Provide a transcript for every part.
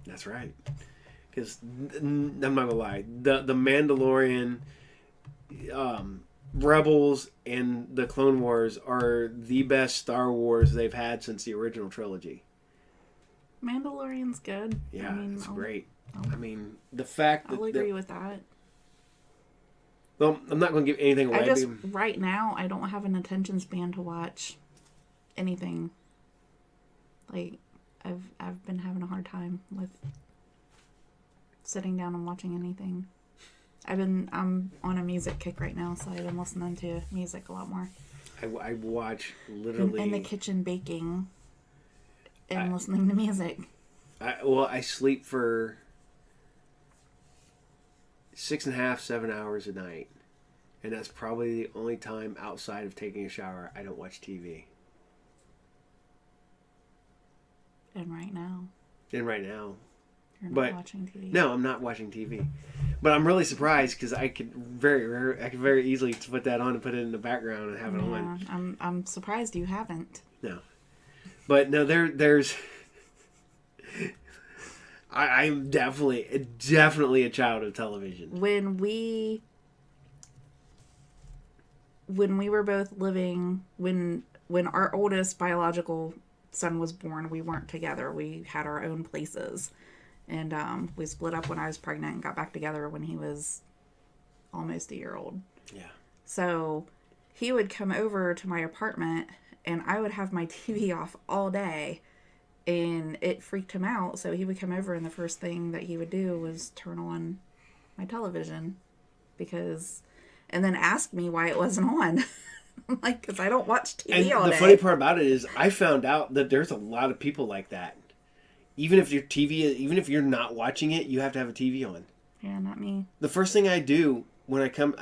That's right. Because I'm not gonna lie, the Mandalorian, Rebels, and the Clone Wars are the best Star Wars they've had since the original trilogy. Mandalorian's good. Yeah, I mean, it's great. I mean, the fact that I'll agree with that. well, I'm not going to give anything away. Right now, I don't have an attention span to watch anything. Like, I've been having a hard time with sitting down and watching anything. I'm on a music kick right now, so I've been listening to music a lot more. I watch literally in the kitchen baking and listening to music. I sleep for 6.5, 7 hours a night. And that's probably the only time outside of taking a shower I don't watch TV. And right now. You're not watching TV. No, I'm not watching TV. But I'm really surprised because I could very easily put that on and put it in the background and have it on. I'm surprised you haven't. No. But no, there's I'm definitely a child of television. When we were both living, when our oldest biological son was born, we weren't together. We had our own places. And we split up when I was pregnant and got back together when he was almost a year old. Yeah. So he would come over to my apartment and I would have my TV off all day. And it freaked him out. So he would come over and the first thing that he would do was turn on my television. And then ask me why it wasn't on. I'm like, because I don't watch TV and all day. The funny part about it is I found out that there's a lot of people like that. Even if you're not watching it, you have to have a TV on. Yeah, not me. The first thing I do when I come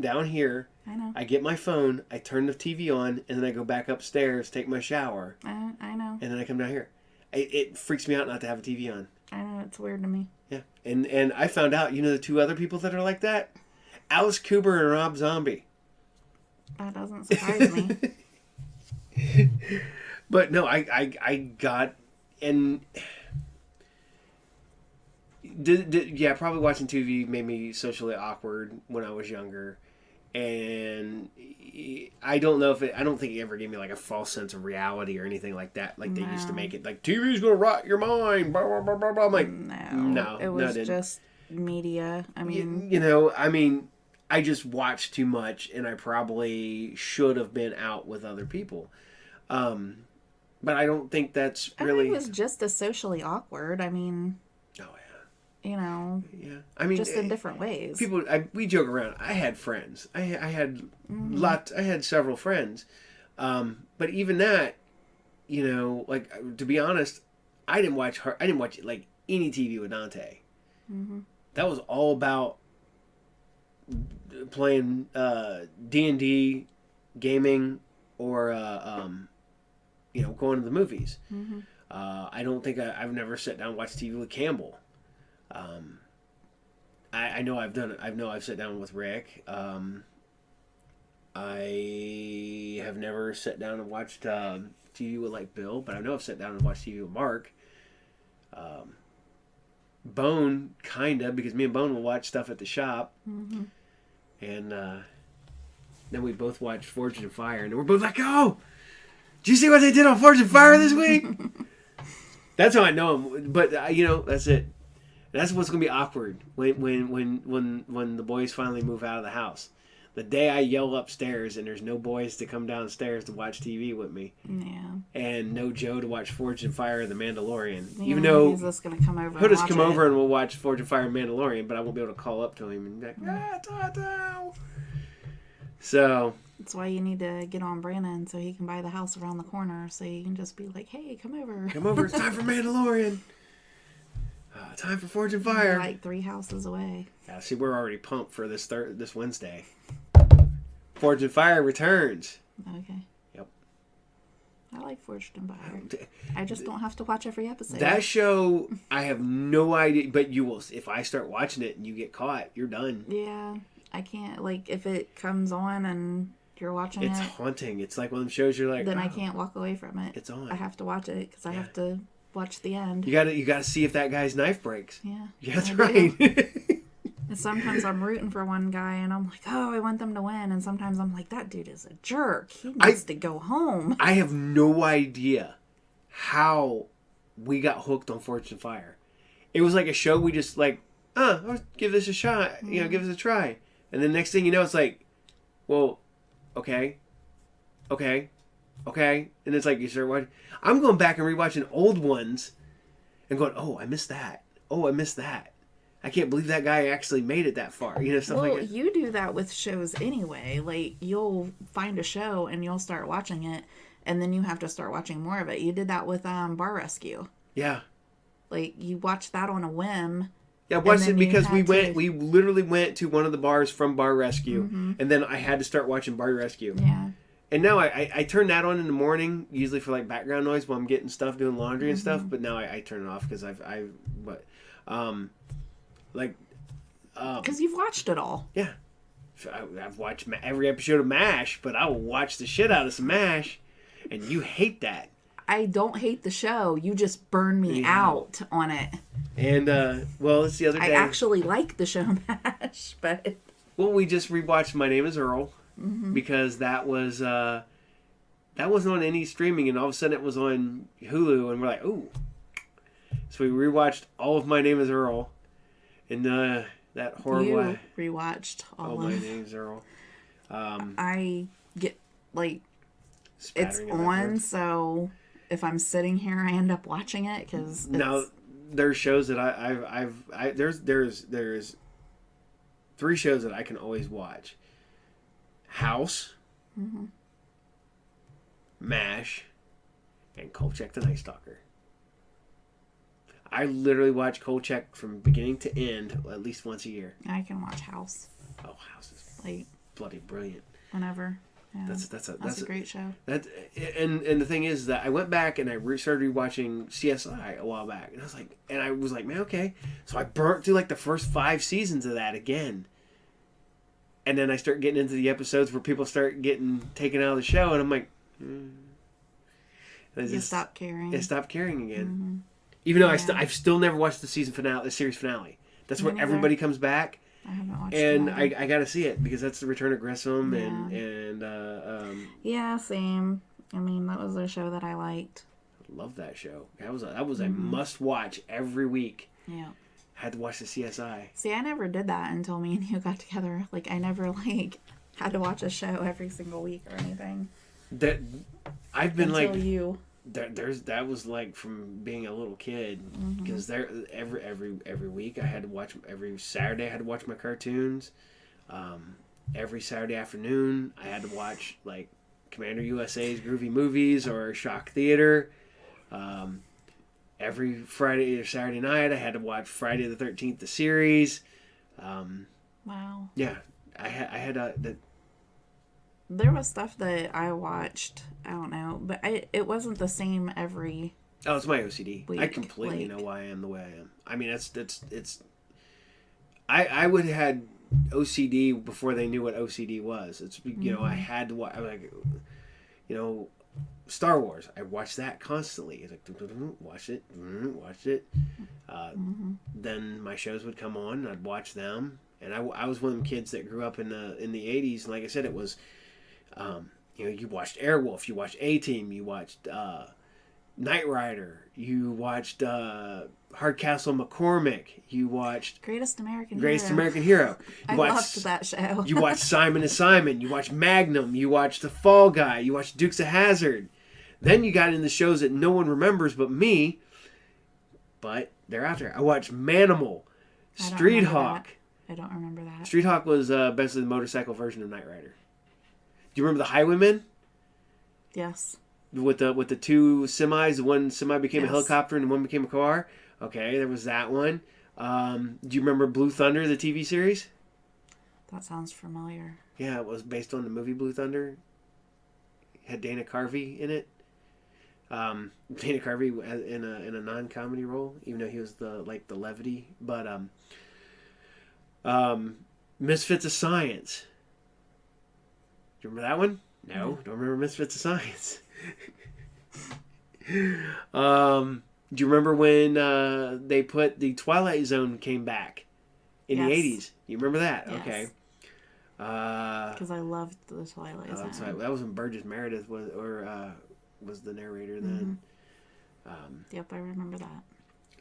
down here, I know. I get my phone, I turn the TV on, and then I go back upstairs, take my shower. I know. And then I come down here. It freaks me out not to have a TV on. I know, it's weird to me. Yeah. And I found out, the two other people that are like that? Alice Cooper and Rob Zombie. That doesn't surprise me. But no, I got... And... probably watching TV made me socially awkward when I was younger. And I don't think it ever gave me like a false sense of reality or anything like that. Like they used to make it like TV's gonna rot your mind. Blah, blah, blah, blah, blah. I'm like, no, it was just media. I mean, I just watched too much, and I probably should have been out with other people. But I don't think that's really. It was just as socially awkward. I mean. Yeah. I mean, just in different ways. We joke around. I had friends. I had I had several friends, but even that, like to be honest, I didn't watch like any TV with Dante. Mm-hmm. That was all about playing D&D, gaming, or going to the movies. Mm-hmm. I don't think I've never sat down and watched TV with Campbell. I know I've done it. I know I've sat down with Rick. I have never sat down and watched TV with like Bill, but I know I've sat down and watched TV with Mark. Bone, kinda, because me and Bone will watch stuff at the shop. Mm-hmm. And then we both watched Forged in Fire, and we're both like, "Oh, did you see what they did on Forged in Fire this week?" That's how I know him. But that's it. That's what's gonna be awkward when the boys finally move out of the house. The day I yell upstairs and there's no boys to come downstairs to watch TV with me. Yeah. And no Joe to watch Forged in Fire and The Mandalorian. Yeah, even though he's just gonna come over. He'll just come over and we'll watch Forged in Fire and Mandalorian, but I won't be able to call up to him and be like, Tato. So that's why you need to get on Brandon so he can buy the house around the corner, so you can just be like, "Hey, come over. Come over. It's time for Mandalorian. Time for Forged in Fire." You're like 3 houses away. Yeah, see, we're already pumped for this Wednesday. Forged in Fire returns. Okay. Yep. I like Forged in Fire. I just don't have to watch every episode. That show, I have no idea, but you will. If I start watching it and you get caught, you're done. Yeah, I can't. Like, if it comes on and you're watching it's haunting. It's like one of them shows you're like, then I can't walk away from it. It's on. I have to watch it because I have to watch the end. You gotta see if that guy's knife breaks. Yeah. Yeah, that's right. And sometimes I'm rooting for one guy and I'm like, oh, I want them to win. And sometimes I'm like, that dude is a jerk. He needs to go home. I have no idea how we got hooked on Fortune Fire. It was like a show we just like, I'll give this a shot. You know, give this a try. And the next thing you know, it's like, well, okay. And it's like you start watching. I'm going back and rewatching old ones and going, oh, I missed that. Oh, I missed that. I can't believe that guy actually made it that far. You know, stuff like that. You do that with shows anyway. Like, you'll find a show and you'll start watching it, and then you have to start watching more of it. You did that with Bar Rescue. Yeah. Like, you watched that on a whim. Yeah, I watched it because we literally went to one of the bars from Bar Rescue, and then I had to start watching Bar Rescue. Yeah. And now I turn that on in the morning, usually for like background noise while I'm getting stuff, doing laundry and stuff. But now I turn it off because because you've watched it all. Yeah, I've watched every episode of MASH, but I will watch the shit out of some MASH, and you hate that. I don't hate the show. You just burn me out on it. And well, it's the other day. I actually like the show MASH, but we just rewatched My Name Is Earl because that wasn't on any streaming, and all of a sudden it was on Hulu, and we're like, ooh. So we rewatched all of My Name Is Earl, and that horrible. You rewatched all of My Name's Earl. I get like it's on, so if I'm sitting here, I end up watching it because now there's shows that there's 3 shows that I can always watch: House, MASH, and Kolchak the Night Stalker. I literally watch Kolchak from beginning to end at least once a year. I can watch House. Oh, House is like bloody brilliant. Whenever. Yeah. That's a great show. And the thing is that I went back and I started rewatching CSI a while back, and I was like, man, okay. So I burnt through like the first 5 seasons of that again, and then I start getting into the episodes where people start getting taken out of the show, and I'm like, you stop caring. I stopped caring again. Even though I've still never watched the series finale. That's where everybody comes back. I haven't watched it. And I got to see it because that's the return of Grissom yeah, same. I mean, that was a show that I liked. I love that show. That was a must watch every week. Yeah. Had to watch the CSI. See, I never did that until me and you got together. Like, I never had to watch a show every single week or anything. That I've been until you. That was like from being a little kid because every week I had to watch, every Saturday I had to watch my cartoons. Every Saturday afternoon I had to watch like Commander USA's Groovy Movies or Shock Theater. Every Friday or Saturday night I had to watch Friday the 13th the series. Wow. Yeah, I had that. There was stuff that I watched, I don't know, but it wasn't the same every Oh, it's my OCD. week. I completely know why I am the way I am. I mean, I would have had OCD before they knew what OCD was. It's, I had to watch, Star Wars. I watched that constantly. It's like, watch it. Then my shows would come on, and I'd watch them. And I was one of them kids that grew up in the 80s. And like I said, it was, you watched Airwolf, you watched A-Team, you watched Knight Rider, you watched Hardcastle McCormick, you watched Greatest American Hero. I loved that show. You watched Simon & Simon, you watched Magnum, you watched The Fall Guy, you watched Dukes of Hazzard. Then you got into shows that no one remembers but me, but they're out there. I watched Manimal, Street Hawk. I don't remember that. Street Hawk was basically the motorcycle version of Knight Rider. Do you remember the Highwaymen? Yes. With the 2 semis, one semi became a helicopter and one became a car. Okay, there was that one. Do you remember Blue Thunder, the TV series? That sounds familiar. Yeah, it was based on the movie Blue Thunder. It had Dana Carvey in it. Dana Carvey in a non-comedy role, even though he was the levity. But Misfits of Science. Do you remember that one? No, don't remember Misfits of Science. Do you remember when they put the Twilight Zone came back in the 80s? You remember that? Yes. Okay. Because I loved the Twilight Zone. Right. That was when Burgess Meredith was the narrator then. Yep, I remember that.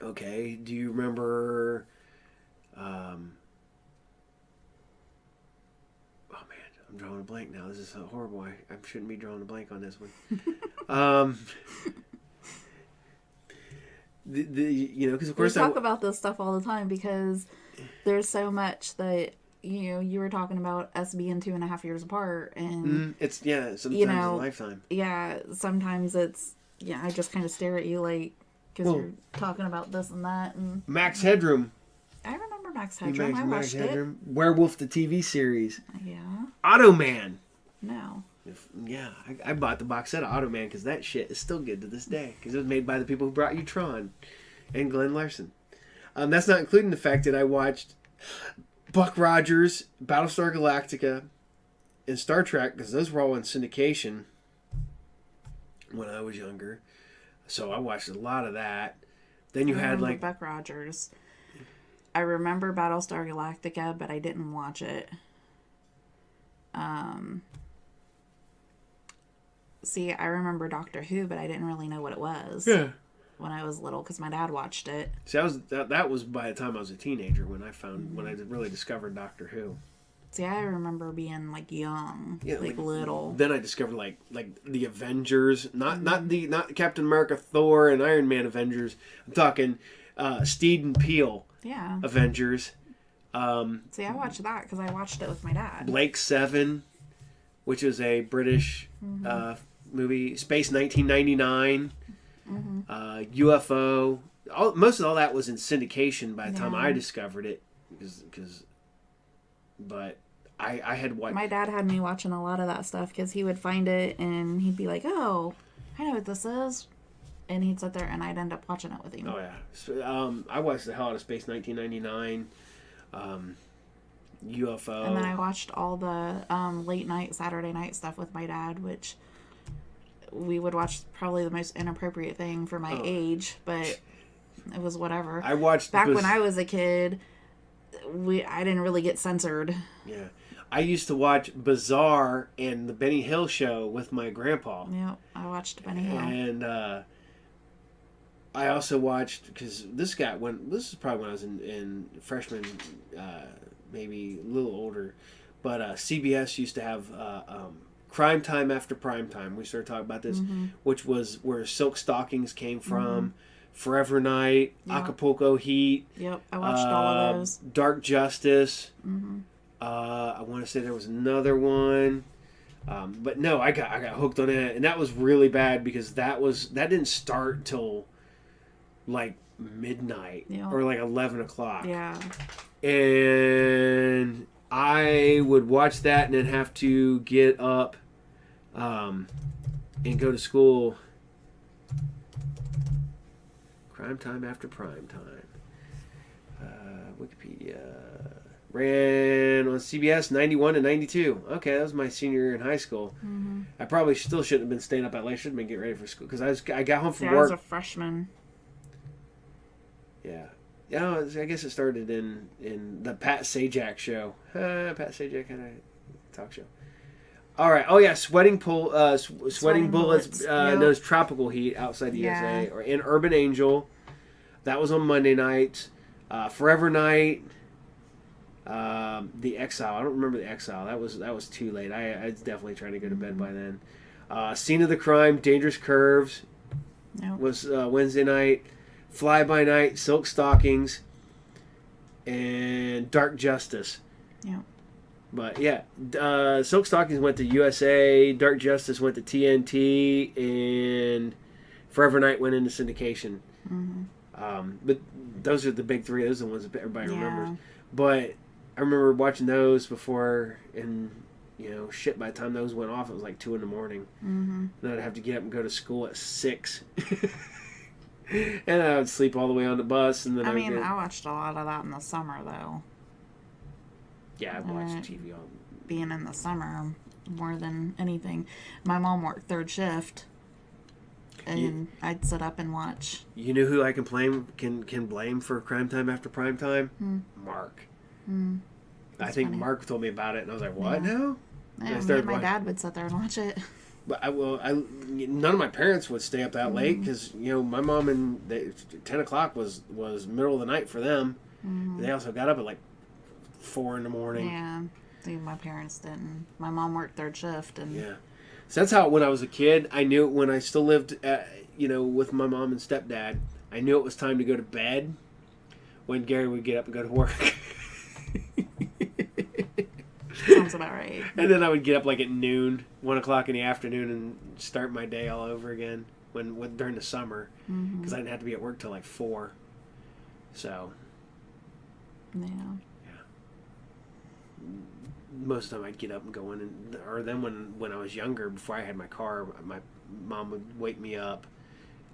Okay. Do you remember? Oh man, I'm drawing a blank now. This is so horrible. I shouldn't be drawing a blank on this one. Because of course we talk about this stuff all the time because there's so much that you were talking about us being 2.5 years apart, and it's sometimes a lifetime. Yeah, sometimes it's I just kind of stare at you like because you're talking about this and that and Max Headroom. I remember Max Headroom. I watched it. Werewolf the TV series. Yeah. Automan. No. I bought the box set of Automan because that shit is still good to this day because it was made by the people who brought you Tron and Glenn Larson. That's not including the fact that I watched Buck Rogers, Battlestar Galactica, and Star Trek because those were all in syndication when I was younger. So I watched a lot of that. Then you had like Buck Rogers. I remember Battlestar Galactica, but I didn't watch it. See, I remember Doctor Who, but I didn't really know what it was. Yeah. When I was little, because my dad watched it. See, that was by the time I was a teenager when I really discovered Doctor Who. See, I remember being like young, like little. Then I discovered like the Avengers, not Captain America, Thor, and Iron Man Avengers. I'm talking Steed and Peel. Yeah. Avengers. See, I watched that because I watched it with my dad. Blake 7, which is a British movie. Space 1999. UFO. Most of all that was in syndication by the time I discovered it. But I had watched. My dad had me watching a lot of that stuff because he would find it and he'd be like, "Oh, I know what this is," and he'd sit there and I'd end up watching it with him. Oh yeah, so, I watched the hell out of Space 1999, UFO, and then I watched all the late night Saturday night stuff with my dad, which we would watch probably the most inappropriate thing for my age, but it was whatever. I watched back when I was a kid. I didn't really get censored. Yeah. I used to watch Bizarre and the Benny Hill Show with my grandpa. Yeah, I watched Benny Hill. And I also watched, because this is probably when I was in freshman, maybe a little older, but CBS used to have Crime Time After Prime Time. We started talking about this, which was where Silk Stockings came from. Forever Night, Acapulco Heat. Yep, I watched all of those. Dark Justice. I want to say there was another one, but no, I got hooked on it, and that was really bad because that didn't start till like midnight or like 11 o'clock. Yeah, and I would watch that and then have to get up, and go to school. Prime Time After Prime Time. Wikipedia. Ran on CBS 91 and 92. Okay, that was my senior year in high school. I probably still shouldn't have been staying up that late. I should have been getting ready for school because I got home from work. I was a freshman. Yeah. Yeah, I guess it started in the Pat Sajak show. Pat Sajak had a talk show. All right. Oh yeah, Sweating Bullets. Knows Tropical Heat outside the USA, or in Urban Angel. That was on Monday night. Forever Night. The Exile. I don't remember the Exile. That was too late. I was definitely trying to go to bed by then. Scene of the Crime. Dangerous Curves. Was Wednesday night. Fly by Night. Silk Stockings. And Dark Justice. Yeah. But yeah, Silk Stockings went to USA, Dark Justice went to TNT, and Forever Night went into syndication. But those are the big three. Those are the ones that everybody remembers. But I remember watching those before, and shit, by the time those went off, it was like 2 a.m. Then I'd have to get up and go to school at 6. And I would sleep all the way on the bus. And then I watched a lot of that in the summer, though. Yeah, I watched TV all. Being in the summer more than anything. My mom worked third shift. and I'd sit up and watch. You know who I can blame for Crime Time After Prime Time? Mark. I think funny. Mark told me about it, and I was like, "What now?" Yeah, me and my dad would sit there and watch it. But none of my parents would stay up that late because my mom and 10 o'clock was middle of the night for them. They also got up at like 4 in the morning. Yeah, see, my parents didn't. My mom worked third shift, and yeah. So that's how when I was a kid, I knew when I still lived, with my mom and stepdad, I knew it was time to go to bed when Gary would get up and go to work. Sounds about right. And then I would get up like at noon, 1 o'clock in the afternoon, and start my day all over again when during the summer, because I didn't have to be at work till like 4. So. Yeah. Most of the time I'd get up and go in, or then when I was younger, before I had my car, my mom would wake me up.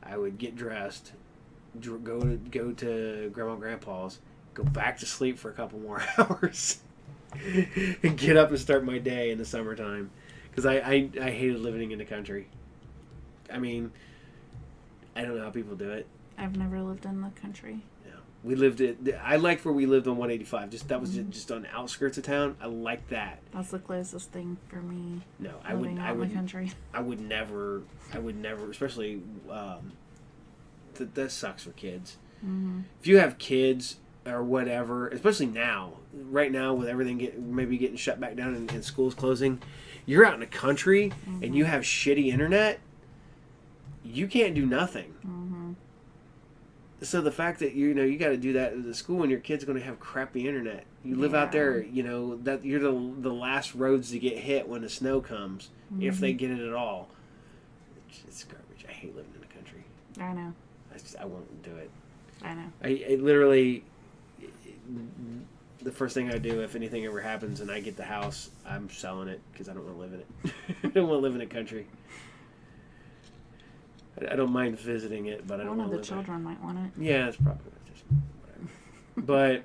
I would get dressed, go to Grandma and Grandpa's, go back to sleep for a couple more hours, and get up and start my day in the summertime. Because I hated living in the country. I mean, I don't know how people do it. I've never lived in the country. We lived I liked where we lived on 185. That was just on the outskirts of town. I liked that. That's the closest thing for me. No, I would. Country. I would never, especially. That sucks for kids. If you have kids or whatever, especially now, right now with everything maybe getting shut back down and schools closing, you're out in the country and you have shitty internet. You can't do nothing. So the fact that you got to do that at the school and your kid's going to have crappy internet. You live out there, that you're the last roads to get hit when the snow comes, if they get it at all. It's garbage. I hate living in the country. I know. I won't do it. I know. I literally, the first thing I do if anything ever happens and I get the house, I'm selling it because I don't want to live in it. I don't want to live in the country. I don't mind visiting it, but I don't want to live there. One of the children might want it. Yeah, it's probably just whatever. But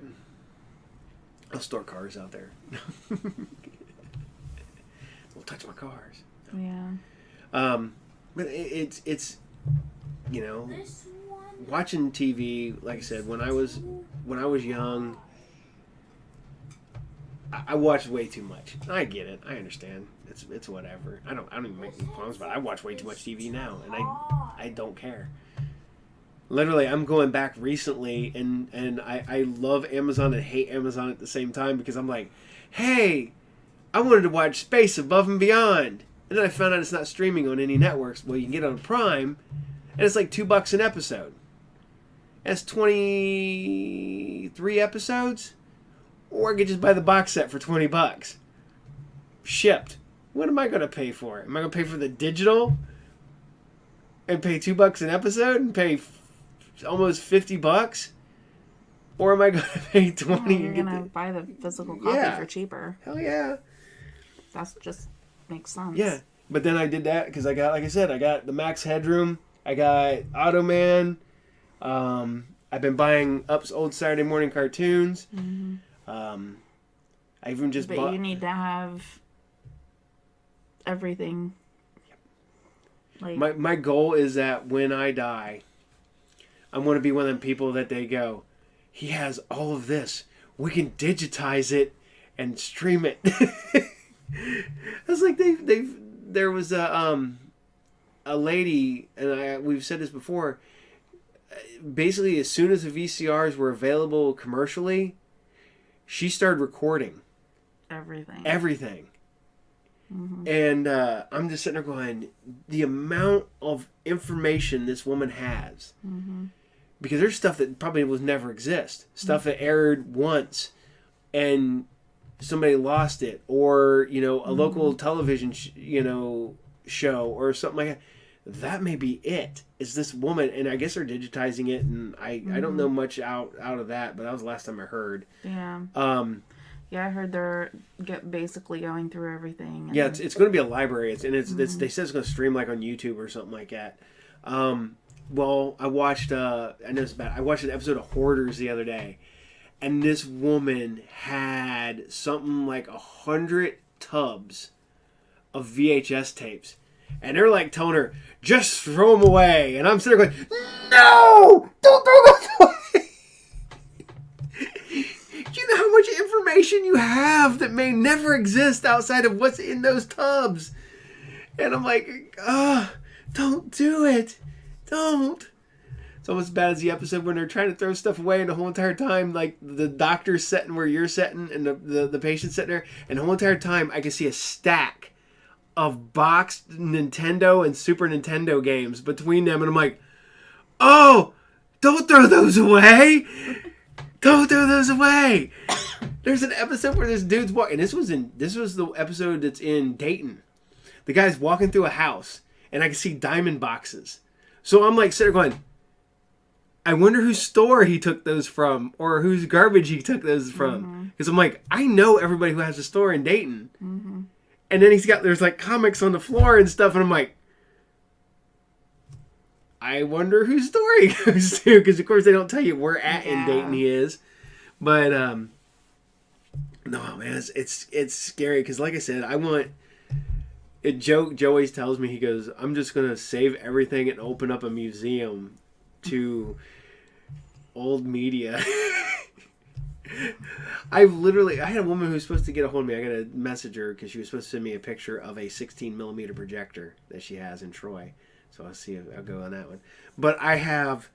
I'll store cars out there. Don't touch my cars. Yeah. But it's watching TV. Like I said, when I was young, I watched way too much. I get it. I understand. It's whatever. I don't even make any qualms about it. I watch way too much TV now, and I don't care. Literally, I'm going back recently, and I love Amazon and hate Amazon at the same time because I'm like, hey, I wanted to watch Space Above and Beyond, and then I found out it's not streaming on any networks. Well, you can get it on Prime, and it's like $2 an episode. That's 23 episodes. Or I could just buy the box set for $20. Shipped. What am I going to pay for? Am I going to pay for the digital and pay $2 an episode and pay almost $50? Or am I going to pay $20? No, you're going to buy the physical copy for cheaper. Hell yeah. That just makes sense. Yeah. But then I did that because I got the Max Headroom. I got Automan. I've been buying Up's old Saturday morning cartoons. I even just bought... But you need to have everything. Like my goal is that when I die, I'm going to be one of them people that they go, he has all of this. We can digitize it and stream it. It's like there was a lady, and we've said this before. Basically, as soon as the VCRs were available commercially, she started recording everything. And I'm just sitting there going, the amount of information this woman has, because there's stuff that probably will never exist, stuff that aired once and somebody lost it, or a local television show or something like that. That may be it. Is this woman, and I guess they're digitizing it, and I don't know much out of that, but that was the last time I heard. Yeah. Yeah, I heard they're basically going through everything. Yeah, it's going to be a library. They said it's going to stream like on YouTube or something like that. Well, I watched. I know it's bad. I watched an episode of Hoarders the other day, and this woman had something like 100 tubs of VHS tapes. And they're like telling her, just throw them away. And I'm sitting there going, no! Don't throw those away! You know how much information you have that may never exist outside of what's in those tubs. And I'm like, don't do it. Don't. It's almost as bad as the episode when they're trying to throw stuff away, and the whole entire time, like, the doctor's sitting where you're sitting, and the patient's sitting there, and the whole entire time, I can see a stack of boxed Nintendo and Super Nintendo games between them, and I'm like, oh, don't throw those away! Don't throw those away! There's an episode where this dude's walking, and this was the episode that's in Dayton. The guy's walking through a house, and I can see diamond boxes. So I'm like sitting there going, I wonder whose store he took those from, or whose garbage he took those from. Because I'm like, I know everybody who has a store in Dayton. Mm-hmm. And then there's like comics on the floor and stuff, and I'm like, I wonder whose store he goes to. Because of course they don't tell you where in Dayton he is. But no, man, it's scary. Because like I said, I want. Joe always tells me, he goes, I'm just gonna save everything and open up a museum to old media. I had a woman who was supposed to get a hold of me. I got a message her because she was supposed to send me a picture of a 16mm projector that she has in Troy. So I'll see if I'll go on that one. But I have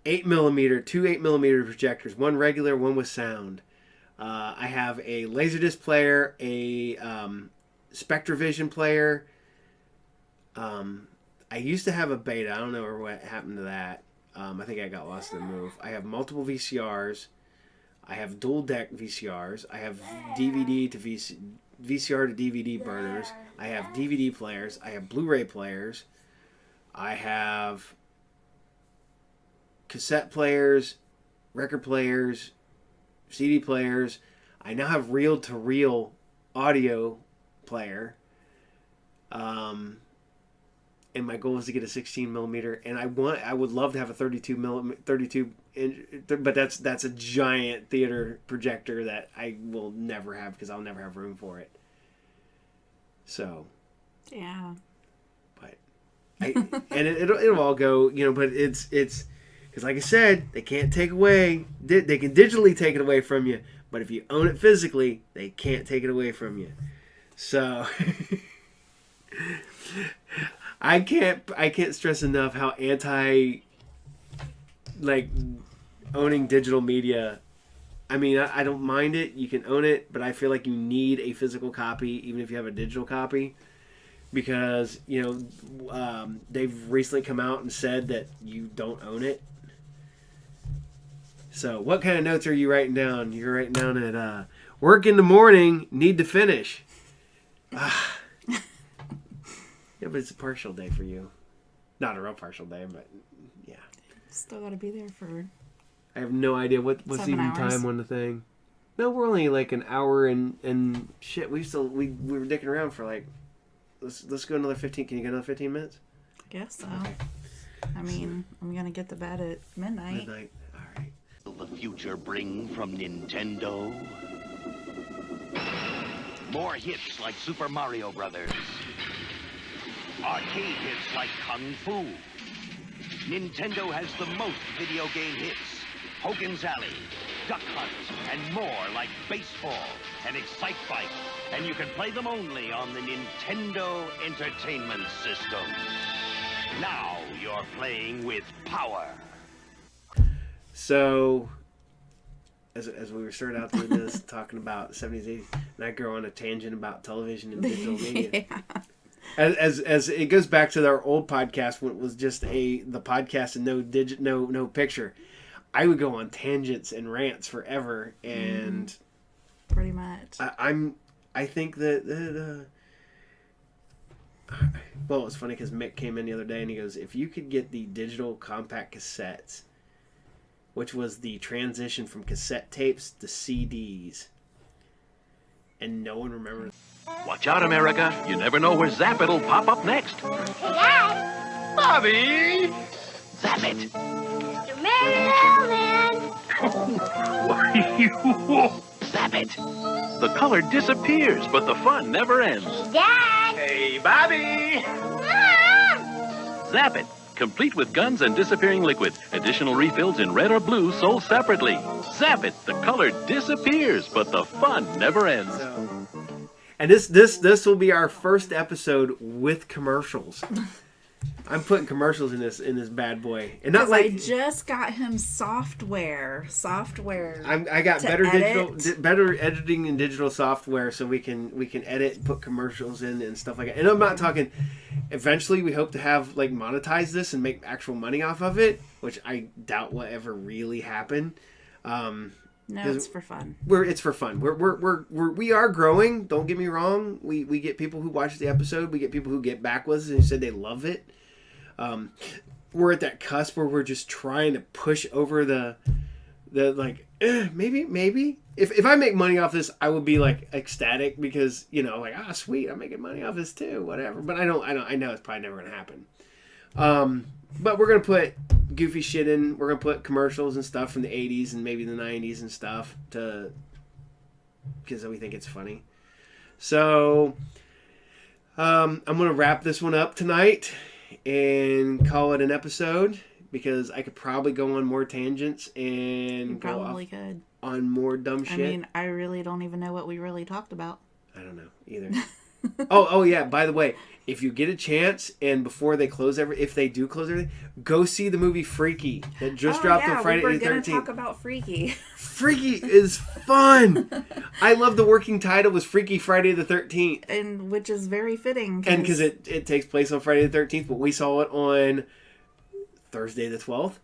8mm, two 8mm projectors, one regular, one with sound. I have a Laserdisc player, a Spectravision player. I used to have a Beta. I don't know what happened to that. I think I got lost in the move. I have multiple VCRs. I have dual deck VCRs. I have DVD to VCR to DVD burners. I have DVD players. I have Blu-ray players. I have cassette players, record players, CD players. I now have reel-to-reel audio player. And my goal is to get a 16mm, and I would love to have a 32 inch, but that's a giant theater projector that I will never have because I'll never have room for it. So, yeah. But it'll all go, but it's because like I said, they can't take away. They can digitally take it away from you, but if you own it physically, they can't take it away from you. So. I can't stress enough how anti, like, owning digital media. I mean, I don't mind it. You can own it, but I feel like you need a physical copy, even if you have a digital copy, because they've recently come out and said that you don't own it. So, what kind of notes are you writing down? You're writing down at work in the morning, need to finish. Yeah, but it's a partial day for you. Not a real partial day, but yeah. Still got to be there for. I have no idea what's even time on the thing. No, we're only like an hour and shit. We were dicking around for like. Let's go another 15. Can you get another 15 minutes? I guess so. Okay. I mean, I'm gonna get to bed at midnight. All right. Will the future bring from Nintendo? More hits like Super Mario Brothers. Arcade hits like Kung Fu. Nintendo has the most video game hits. Hogan's Alley, Duck Hunt, and more like baseball and Excite Bike. And you can play them only on the Nintendo Entertainment System. Now you're playing with power. So, as we were starting out through this, talking about 70s, 80s, and I go on a tangent about television and digital media. Yeah. As it goes back to our old podcast when it was just the podcast and no picture, I would go on tangents and rants forever, and pretty much. I think that well, it's funny because Mick came in the other day and he goes, if you could get the digital compact cassettes, which was the transition from cassette tapes to CDs, and no one remembers. Watch out, America. You never know where Zap It'll pop up next. Hey, Dad. Bobby! Zap it. Mr. Mailman. Why, you... Zap Zap it! The color disappears, but the fun never ends. Dad! Hey, Bobby! Mom! Zap it! Complete with guns and disappearing liquid. Additional refills in red or blue sold separately. Zap it! The color disappears, but the fun never ends. So, and this will be our first episode with commercials. I'm putting commercials in this bad boy, and not like I just got him software. I got to better better editing and digital software, so we can edit and put commercials in and stuff like that. And I'm not talking. Eventually, we hope to have like monetize this and make actual money off of it, which I doubt will ever really happen. No, it's for fun. It's for fun. We are growing. Don't get me wrong. We get people who watch the episode. We get people who get back with us and said they love it. We're at that cusp where we're just trying to push over the like maybe if I make money off this, I would be like ecstatic because like sweet, I'm making money off this too, whatever. But I know it's probably never gonna happen. But we're gonna put goofy shit in. We're gonna put commercials and stuff from the 80s and maybe the 90s and stuff because we think it's funny. So I'm gonna wrap this one up tonight and call it an episode because I could probably go on more tangents and You probably could. on more dumb shit. I mean, I really don't even know what we really talked about. I don't know either. oh yeah, by the way, if you get a chance and before they close if they do close everything, go see the movie Freaky that just dropped on Friday the 13th. We're going to talk about Freaky. Freaky is fun. I love the working title was Freaky Friday the 13th. And which is very fitting. And because it takes place on Friday the 13th, but we saw it on Thursday the 12th.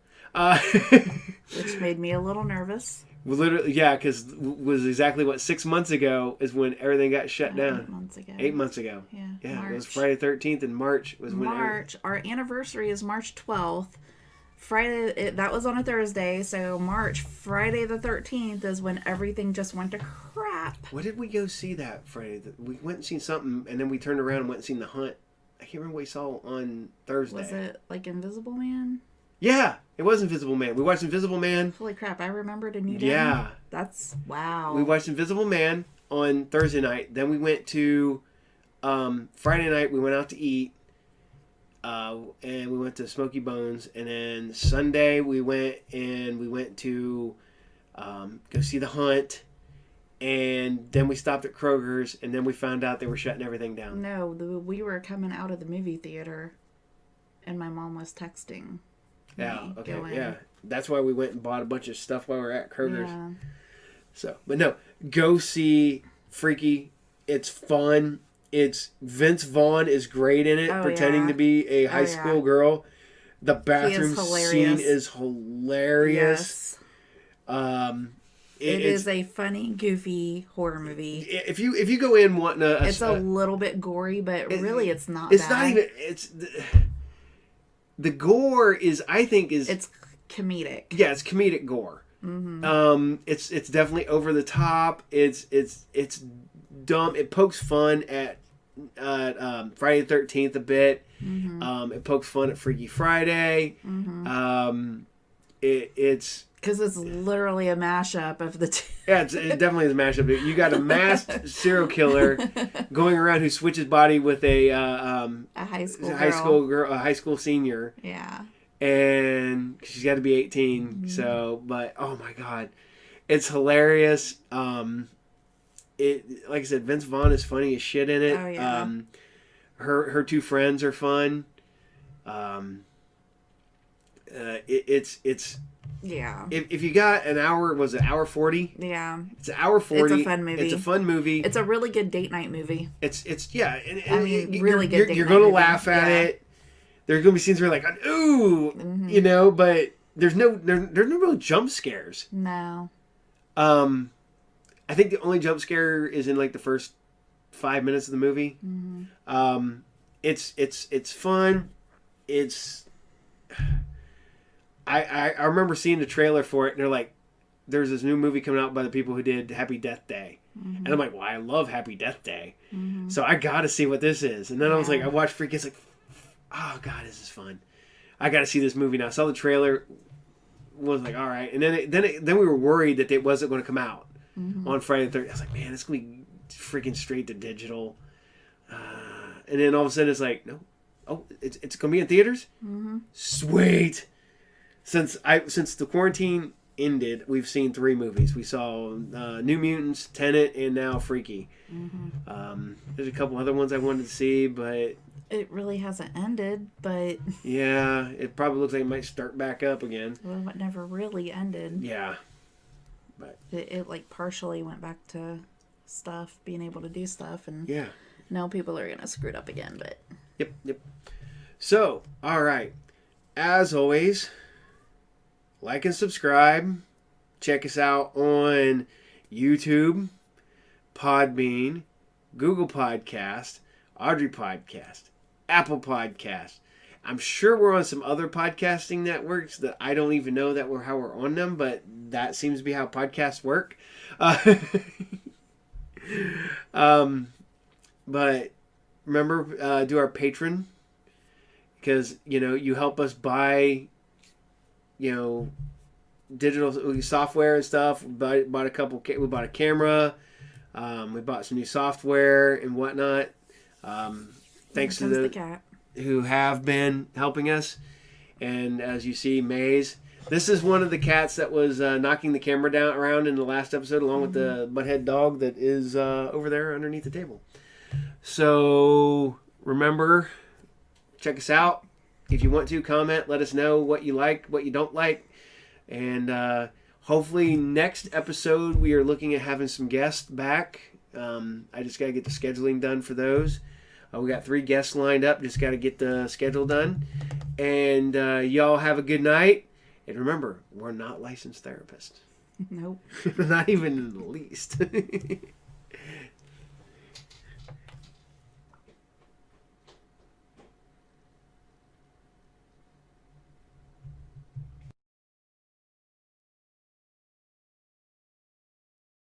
Which made me a little nervous. Literally, yeah, because was exactly 6 months ago is when everything got shut down. 8 months ago. 8 months ago. Yeah. March. It was Friday the 13th, and March was when. Our anniversary is March 12th. Friday, that was on a Thursday, so Friday the 13th is when everything just went to crap. What did we go see that Friday? We went and seen something, and then we turned around and went and seen The Hunt. I can't remember what we saw on Thursday. Was it like Invisible Man? Yeah, it was Invisible Man. We watched Invisible Man. Holy crap, I remembered and you didn't? Yeah. That's, wow. We watched Invisible Man on Thursday night. Then we went to, Friday night, we went out to eat. And we went to Smoky Bones. And then Sunday, we went to go see The Hunt. And then we stopped at Kroger's. And then we found out they were shutting everything down. No, we were coming out of the movie theater. And my mom was texting. Yeah, okay, yeah. That's why we went and bought a bunch of stuff while we were at Kroger's. Yeah. So, but no, go see Freaky. It's fun. Vince Vaughn is great in it, pretending to be a high school girl. The bathroom scene is hilarious. Yes. It is a funny, goofy horror movie. If you go in wanting it's a little bit gory, but really it's not. It's bad. not even. The gore is, I think, it's comedic. Yeah, it's comedic gore. Mm-hmm. It's definitely over the top. It's dumb. It pokes fun at Friday the 13th a bit. Mm-hmm. It pokes fun at Freaky Friday. Mm-hmm. It's because it's literally a mashup of the two. Yeah, it definitely is a mashup. You got a masked serial killer going around who switches body with a high school senior. Yeah. And she's got to be 18. Mm-hmm. So, but oh my god, it's hilarious. Like I said, Vince Vaughn is funny as shit in it. Oh yeah. Her two friends are fun. It's. Yeah. If you got an hour, was it hour 40? Yeah. It's an hour 40. It's a fun movie. It's a fun movie. It's a really good date night movie. It's yeah. Really good. You're going to laugh at it. There's going to be scenes where you're like, ooh, mm-hmm. But there's no real jump scares. No. I think the only jump scare is in like the first 5 minutes of the movie. Mm-hmm. It's fun. It's. I remember seeing the trailer for it, and they're like, there's this new movie coming out by the people who did Happy Death Day. Mm-hmm. And I'm like, well, I love Happy Death Day. Mm-hmm. So I got to see what this is. And then I was like, I watched Freaky. It's like, oh, God, this is fun. I got to see this movie now. I saw the trailer, was like, all right. And then we were worried that it wasn't going to come out. on Friday the 13th. I was like, man, it's going to be freaking straight to digital. And then all of a sudden it's like, no. Oh, it's going to be in theaters? Mm-hmm. Sweet. Since the quarantine ended, we've seen 3 movies. We saw New Mutants, Tenet, and now Freaky. Mm-hmm. There's a couple other ones I wanted to see, but it really hasn't ended. But yeah, it probably looks like it might start back up again. Well, it never really ended. Yeah, but it like partially went back to stuff, being able to do stuff, and yeah, now people are gonna screw it up again. But yep. So, all right, as always, like and subscribe. Check us out on YouTube, Podbean, Google Podcast, Audrey Podcast, Apple Podcast. I'm sure we're on some other podcasting networks that I don't even know how we're on them, but that seems to be how podcasts work. But remember, do our Patreon, because you help us buy digital software and stuff. We bought a camera. We bought some new software and whatnot. Thanks to the cat who have been helping us. And as you see, Maze. This is one of the cats that was knocking the camera down around in the last episode, along with the butthead dog that is over there underneath the table. So remember, check us out. If you want to comment, let us know what you like, what you don't like. And hopefully next episode we are looking at having some guests back. I just got to get the scheduling done for those. We got 3 guests lined up. Just got to get the schedule done. And y'all have a good night. And remember, we're not licensed therapists. Nope. Not even in the least.